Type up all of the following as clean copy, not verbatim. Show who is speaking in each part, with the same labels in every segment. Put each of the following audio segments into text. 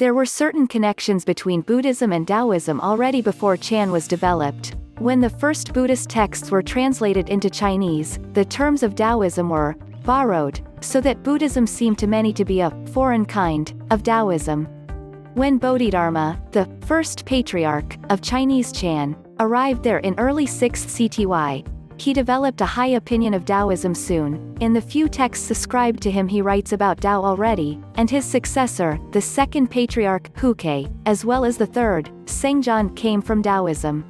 Speaker 1: There were certain connections between Buddhism and Taoism already before Chan was developed. When the first Buddhist texts were translated into Chinese, the terms of Taoism were borrowed, so that Buddhism seemed to many to be a foreign kind of Taoism. When Bodhidharma, the first patriarch of Chinese Chan, arrived there in early 6th CTY, he developed a high opinion of Taoism soon. In the few texts ascribed to him he writes about Tao already, and his successor, the second patriarch, Huke, as well as the third, Sengjian, came from Taoism.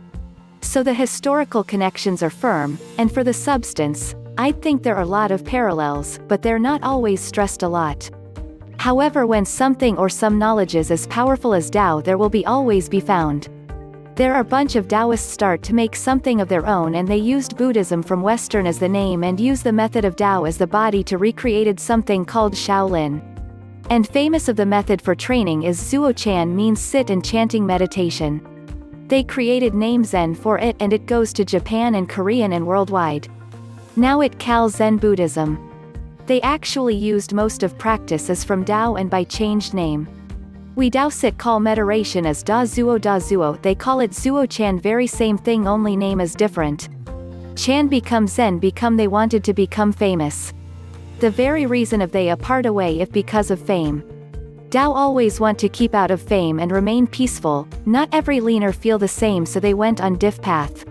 Speaker 1: So the historical connections are firm, and for the substance, I think there are a lot of parallels, but they're not always stressed a lot. However, when something or some knowledge is as powerful as Tao, there will always be found. There are a bunch of Taoists start to make something of their own, and they used Buddhism from Western as the name and use the method of Tao as the body to recreated something called Shaolin. And famous of the method for training is Zuo Chan, means sit and chanting meditation. They created name Zen for it, and it goes to Japan and Korean and worldwide. Now it calls Zen Buddhism. They actually used most of practice as from Tao and by changed name. We Daosit call meditation as Da Zuo, they call it Zuo Chan, very same thing, only name is different. Chan become Zen become they wanted to become famous. The very reason of they apart away if because of fame. Tao always want to keep out of fame and remain peaceful, not every leaner feel the same, so they went on diff path.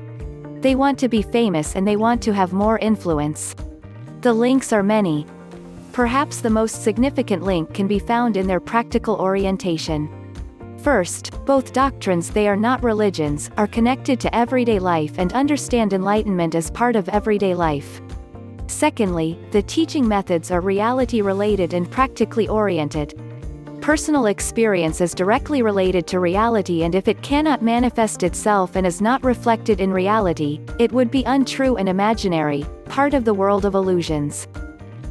Speaker 1: They want to be famous and they want to have more influence. The links are many. Perhaps the most significant link can be found in their practical orientation. First, both doctrines, they are not religions, are connected to everyday life and understand enlightenment as part of everyday life. Secondly, the teaching methods are reality-related and practically oriented. Personal experience is directly related to reality, and if it cannot manifest itself and is not reflected in reality, it would be untrue and imaginary, part of the world of illusions.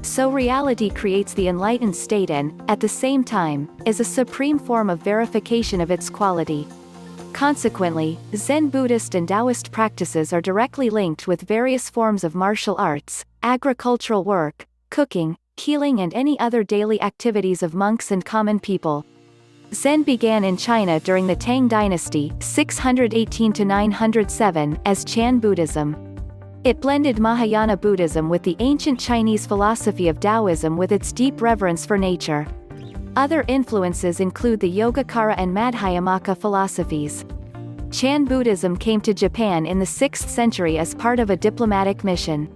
Speaker 1: So reality creates the enlightened state and, at the same time, is a supreme form of verification of its quality. Consequently, Zen Buddhist and Taoist practices are directly linked with various forms of martial arts, agricultural work, cooking, healing and any other daily activities of monks and common people. Zen began in China during the Tang Dynasty 618–907 as Chan Buddhism. It blended Mahayana Buddhism with the ancient Chinese philosophy of Taoism with its deep reverence for nature. Other influences include the Yogacara and Madhyamaka philosophies. Chan Buddhism came to Japan in the 6th century as part of a diplomatic mission.